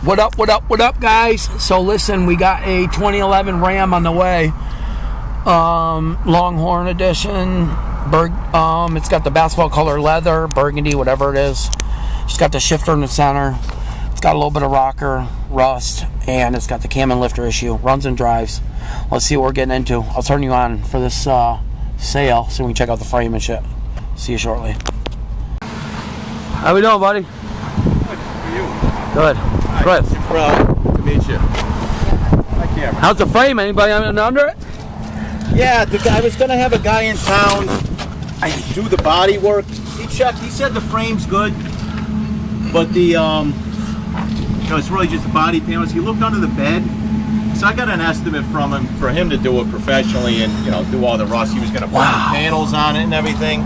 What up, guys? So listen, we got a 2011 Ram on the way. Longhorn edition. It's got the basketball color leather, burgundy, whatever it is. It's got the shifter in the center. It's got a little bit of rocker, rust, and it's got the cam and lifter issue. Runs and drives. Let's see what we're getting into. I'll turn you on for this sale so we can check out the frame and shit. See you shortly. How we doing, buddy? Good. How are you? Good. Hi, Chris. Good to meet you. Hi, Cameron. How's the frame? Anybody under it? Yeah, I was going to have a guy in town do the body work. He checked. He said the frame's good, but the it's really just the body panels. He looked under the bed, so I got an estimate from him for him to do it professionally and do all the rust. He was going to put the panels on it and everything.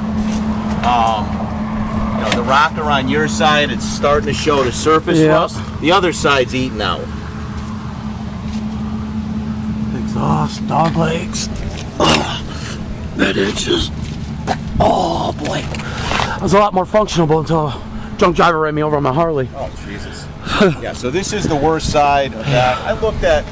The rocker on your side, it's starting to show the surface rust. The other side's eating out. Exhaust, dog legs. That itches. Oh boy. I was a lot more functional until a drunk driver ran me over on my Harley. Oh Jesus. Yeah, so this is the worst side of that. I looked at,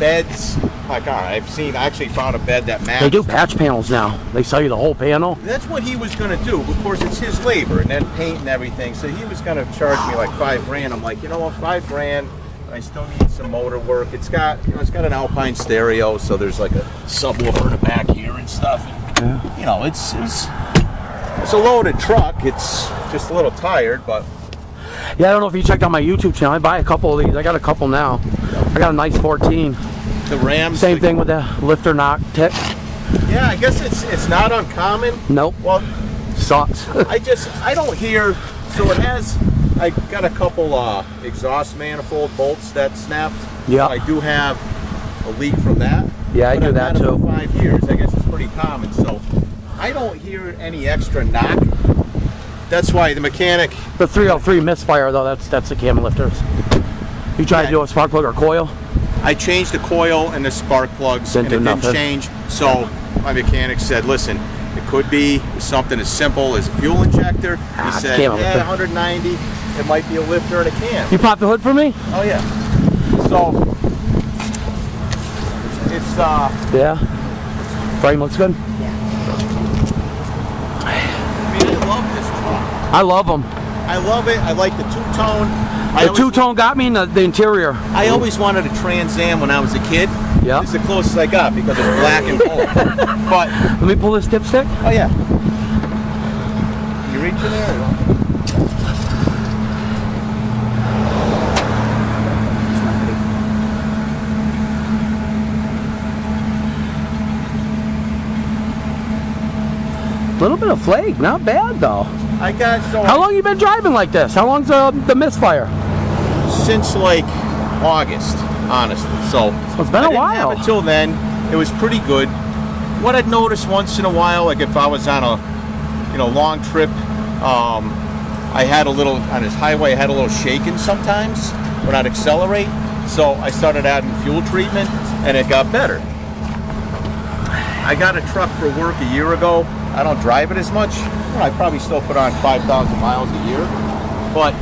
beds. My God, I actually found a bed that matched. They do patch panels now. They sell you the whole panel. That's what he was going to do. Of course, it's his labor and then paint and everything. So he was going to charge me like $5,000. I'm like, you know what, $5,000. I still need some motor work. It's got, it's got an Alpine stereo, so there's like a subwoofer in the back here and stuff. And, it's a loaded truck. It's just a little tired, but. Yeah, I don't know if you checked out my YouTube channel. I buy a couple of these. I got a couple now. I got a nice 14. The Rams. Same thing with the lifter knock tick. Yeah, I guess it's not uncommon. Nope. Well, sucks. I don't hear. So it has. I got a couple exhaust manifold bolts that snapped. Yeah. So I do have a leak from that. Yeah, I do that too. For 5 years. I guess it's pretty common. So I don't hear any extra knock. That's why the mechanic. The 303 misfire though. That's the cam lifters. You try to do a spark plug or coil? I changed the coil and the spark plugs, and it didn't change. So my mechanic said, "Listen, it could be something as simple as a fuel injector." He said, "Yeah, 190. It might be a lifter and a cam." You pop the hood for me? Oh yeah. So it's yeah. Frame looks good. Yeah. I mean, I love this truck. I love them. I love it. I like the two-tone. The two-tone got me in the interior. I always wanted a Trans Am when I was a kid. Yeah. It's the closest I got because it's black and gold. But let me pull this dipstick. Oh yeah. You reach in there? A little bit of flake, not bad though. I got so. How long you been driving like this? How long's the misfire? Since like August, honestly. So it's been a while. Until then, it was pretty good. What I'd noticed once in a while, like if I was on a long trip, I had a little on this highway. I had a little shaking sometimes when I'd accelerate. So I started adding fuel treatment, and it got better. I got a truck for work a year ago. I don't drive it as much. Well, I probably still put on 5,000 miles a year, but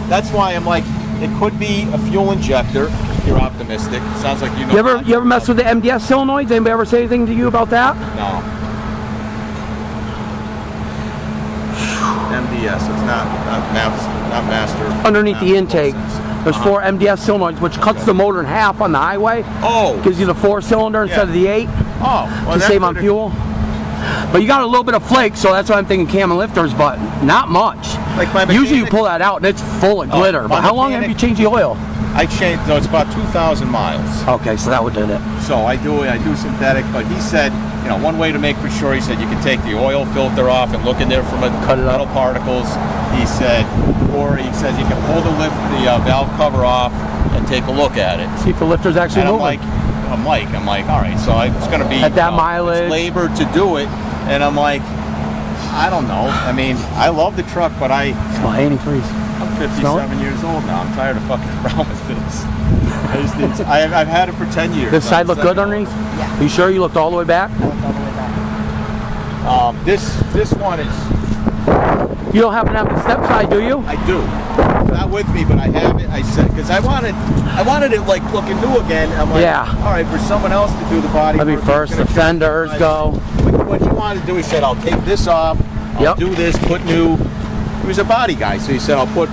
that's why I'm like, it could be a fuel injector. You're optimistic. Sounds like you know. You ever mess with the MDS solenoids? Anybody ever say anything to you about that? No. MDS. It's not master. Underneath the intake, there's 4 MDS solenoids, which cuts the motor in half on the highway. Oh. Gives you the 4-cylinder instead of the 8. Oh. Well, to save on fuel. But you got a little bit of flake, so that's why I'm thinking cam and lifters, but not much. Like my usually you pull that out and it's full of glitter. But how long have you changed the oil? I changed. No, it's about 2,000 miles. Okay, so that would do it. So I do synthetic, but he said, one way to make for sure. He said you can take the oil filter off and look in there for metal particles. He said, or he says you can pull the valve cover off and take a look at it. See if the lifter's actually moving. I'm like, all right, so it's going to be at that mileage, labor to do it, and I'm like, I don't know. I mean, I love the truck, but smell antifreeze. I'm 57 years old now. I'm tired of fucking around with this. I've had it for 10 years. This side look good underneath? Yeah. Are you sure you looked all the way back? I looked all the way back. This one is. You don't happen to have the step side, do you? I do. That with me, but I have it. I said because I wanted it like looking new again. I'm like, Yeah. all right, for someone else to do the body. Let me work, first. he's gonna The fenders go. What you want to do? He said, I'll take this off. I'll Yep. do this. Put new. He was a body guy, so he said, I'll put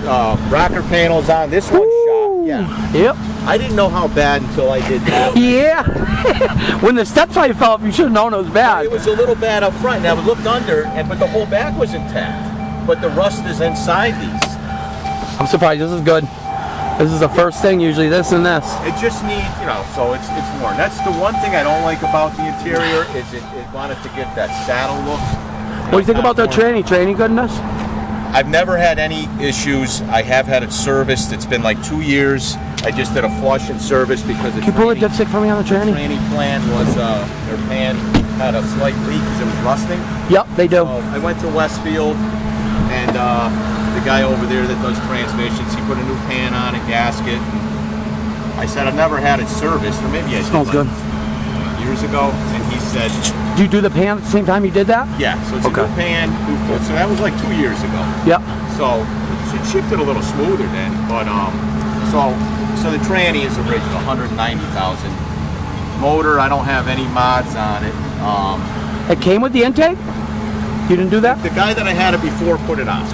rocker panels on. This one's shot. Yeah. Yep. I didn't know how bad until I did that. Yeah. When the step side fell off, you should have known it was bad. It was a little bad up front. Now I looked under, but the whole back was intact. But the rust is inside these. I'm surprised. This is good. This is the first thing. Usually this and this. It just needs, so it's worn. That's the one thing I don't like about the interior is it wanted to get that saddle look. What do you think about the tranny? Tranny good in this? I've never had any issues. I have had it serviced. It's been like 2 years. I just did a flush and service because Can you pull a dipstick for me on the tranny? tranny plan was their pan had a slight leak because it was rusting. Yep, they do. So I went to Westfield and the guy over there that does transmissions, he put a new pan on and gasket. I said I've never had it serviced, or maybe I did Smells good. years ago, and he said, Did you do the pan at the same time you did that? yeah, so it's a new pan, new foot. So that was like 2 years ago. Yep. So it shifted a little smoother then, but so the tranny is original, 190,000. Motor, I don't have any mods on it. It came with the intake? You didn't do that? The guy that I had it before put it on.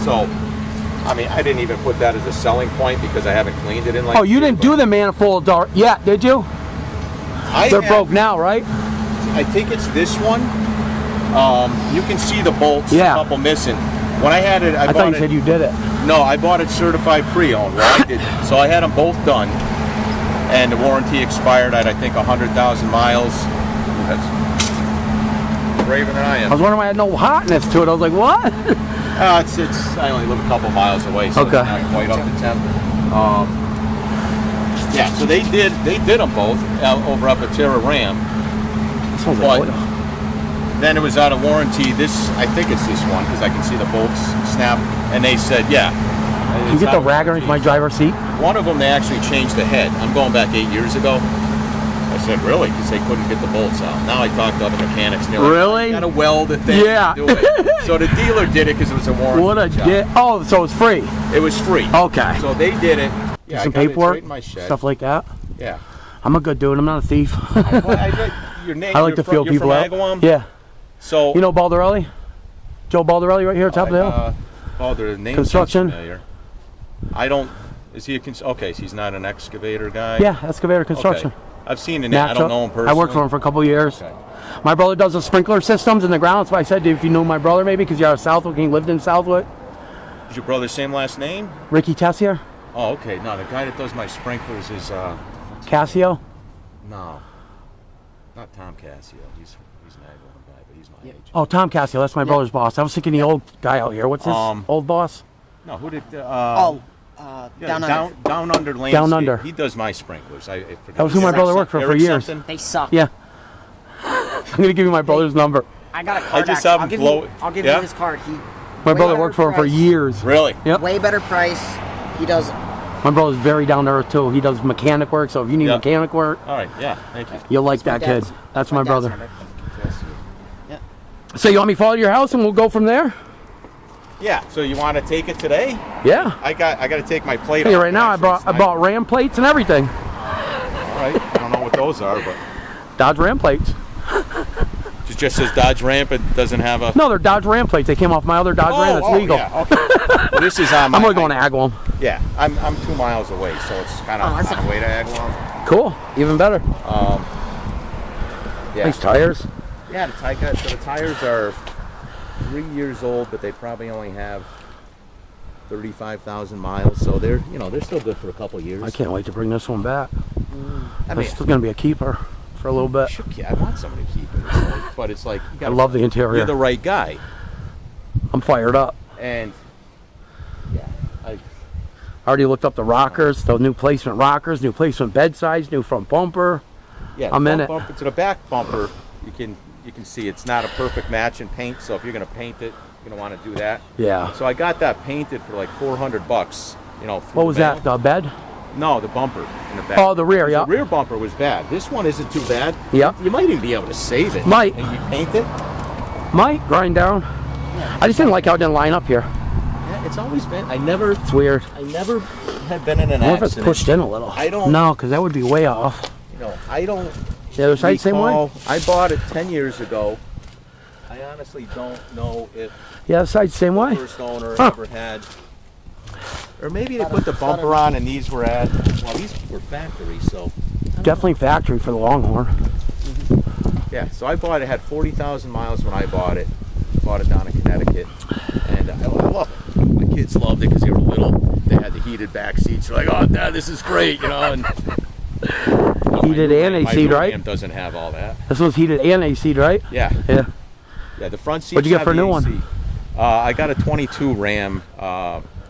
So, I mean, I didn't even put that as a selling point because I haven't cleaned it in like. Oh, you didn't do the manifold door yet, did you? They're broke now, right? I think it's this one. You can see the bolts, Yeah. a couple missing. When I had it, I I bought thought you it. said you did it. No, I bought it certified pre-owned. Well, I did. So I had them both done, and the warranty expired at I think 100,000 miles. That's braver than I I am. was wondering why I had no hotness to it. I was like, what? It's. I only live a couple miles away, so Okay. it's not quite up to temp. Yeah, so they did them both over up at Terra Ram. This one's But like oil. then it was out of warranty. I think it's this one because I can see the bolts snap, and they said, yeah. Can you get the rag underneath my driver's seat? One of them, they actually changed the head. I'm going back 8 years ago. I said, really? Because they couldn't get the bolts out. Now I talked to other mechanics, and they're like, Really? you got to weld the thing Yeah. to do it. So the dealer did it because it was a warranty What a job. Oh, so it's free. It was free. Okay. So they did it. Yeah, Some I got it. It's paperwork, right in my shed. stuff like that. Yeah. I'm a good dude. I'm not a thief. Well, your name, I like to feel you're people from out. Agawam? Yeah. So You know Baldarelli? Joe Baldarelli right here at top of the hill? the name Construction? familiar. I don't. Is he a okay? So he's not an excavator guy. Yeah, excavator construction. Okay. I've seen the name. I don't know him personally. I worked for him for a couple years. Okay. My brother does the sprinkler systems in the ground. That's why I said if you knew my brother maybe because you're out of Southwick and he lived in Southwick. Is your brother same last name? Ricky Tessier? Oh, okay. No, the guy that does my sprinklers is Cassio? no, not Tom Cassio. He's an Agawam guy, but he's my age. Oh, Tom Cassio. That's my brother's boss. I was thinking the old guy out here. What's his old boss? No, who did? Down under. Down under landscape. Down Under. He does my sprinklers. I forget. That was who my brother worked for Eric years. something? They suck. Yeah. I'm going to give you my brother's number. I got a card. just actually. have him I'll give blow you, it. I'll give Yeah? you his card. My Way brother better worked for him for price. years. Really? Yep. Way better price. He does. My brother's very down to earth too. He does mechanic work, so if you need Yep. mechanic work, All right. Yeah. Thank you. you'll like that my kid. dad's- That's my dad's brother. number. Yeah. So you want me to follow to your house and we'll go from there? Yeah. So you want to take it today? Yeah. I got to take my plate Hey, off. right now I bought Ram plates and everything. All right. I don't know what those are, but Dodge Ram plates. it just says Dodge Ramp. It doesn't have a. No, they're Dodge Ram plates. They came off my other Dodge Ram. That's legal. Yeah, okay. Well, this is on my. I'm only going to Agawam. Yeah, I'm 2 miles away, so it's kind of that's on the way to Agawam. Cool. Even better. Yeah. Nice tires. Yeah, so the tires are 3 years old, but they probably only have 35,000 miles, so they're still good for a couple years. I can't wait to bring this one back. I mean, This is going to be a keeper for a little bit. I want somebody to keep it, but it's like you I love the interior. You're the right guy, I'm fired up. and yeah, I already looked up the rockers, the new placement rockers, new placement bed sides, new front bumper. yeah. I'm in it. Bumper to the back bumper, you can see it's not a perfect match in paint. So if you're gonna paint it, you're gonna want to do that. Yeah. So I got that painted for like $400. What was that? The bed? No, the bumper in the back. Oh, the rear, yeah. The rear bumper was bad. This one isn't too bad. Yep. You might even be able to save it. Might. And you paint it. Might grind down. I just didn't like how it didn't line up here. It's always been. I never weird. had been in an I wonder if it's accident. pushed in a little. I don't. No, because that would be way off. You know, I don't. The other side, same way? recall- I bought it 10 years ago. I honestly don't know if The other side, same the way? first owner ever had. Or maybe they put the bumper on and these were at. Well, these were factory, so. Definitely factory for the Longhorn. Yeah, so I bought it. Had 40,000 miles when I bought it. Bought it down in Connecticut, and I love it. My kids loved it because they were little. They had the heated back seats. They're like, "Oh, Dad, this is great," you know. And Heated and AC, right? Ram doesn't have all that. This one's heated and AC, right? Yeah, Yeah. yeah. The front seats. What'd you get have for a the new AC. one? I got a 22 Ram.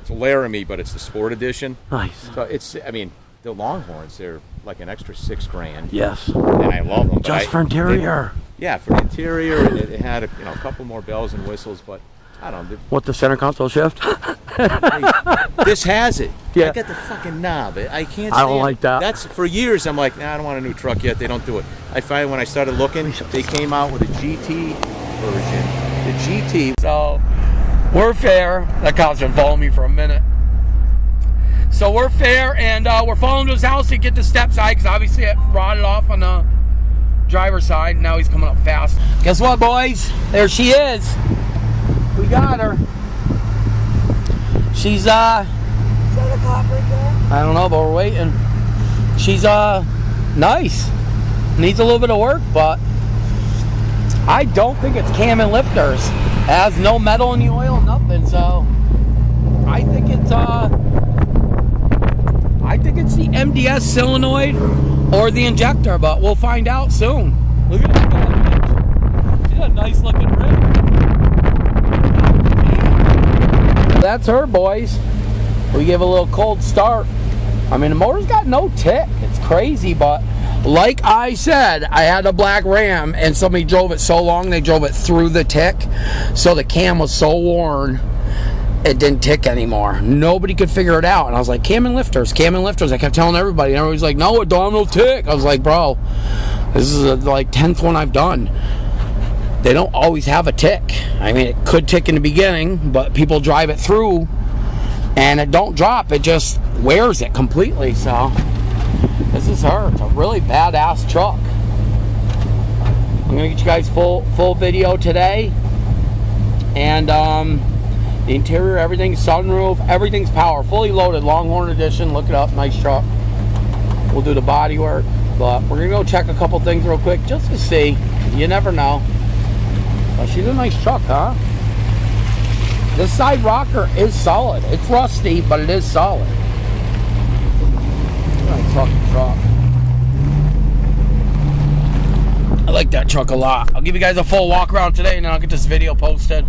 It's a Laramie, but it's the Sport Edition. Nice. So it's. I mean, the Longhorns. They're like an extra $6,000. Yes. And I love them. but Just for interior. Yeah, for the interior, and it had a couple more bells and whistles, but I don't know. What, the center console shift? This has it. Yeah. I got the fucking knob. I can't. I don't stand like it. that. That's for years. I'm like, nah, I don't want a new truck yet. They don't do it. I find when I started looking, they came out with a GT version. The GT. So, we're fair. That cop's been following me for a minute. So we're fair, and we're following to his house to get the step side, because obviously it rotted off on the driver's side. Now he's coming up fast. Guess what, boys? There she is. We got her. She's, I don't know, but we're waiting. She's, nice. Needs a little bit of work, but I don't think it's cam and lifters. It has no metal in the oil, nothing, so I think it's, the MDS solenoid or the injector, but we'll find out soon. Look at that. She's a nice looking rig. That's her, boys. We give a little cold start. I mean, the motor's got no tick. It's crazy, but like I said, I had a black Ram and somebody drove it so long they drove it through the tick, so the cam was so worn it didn't tick anymore. Nobody could figure it out, and I was like, cam and lifters, cam and lifters. I kept telling everybody, and everybody's like, no, it don't have no tick. I was like, bro, this is like 10th one I've done. They don't always have a tick. I mean, it could tick in the beginning, but people drive it through and it don't drop. It just wears it completely. So this is her. It's a really badass truck. I'm gonna get you guys full video today, and the interior, everything's sunroof, everything's power, fully loaded, Longhorn edition. Look it up, nice truck. We'll do the body work, but we're gonna go check a couple things real quick just to see. You never know. But she's a nice truck, huh? This side rocker is solid. It's rusty, but it is solid. Nice fucking truck. I like that truck a lot. I'll give you guys a full walk around today, and then I'll get this video posted.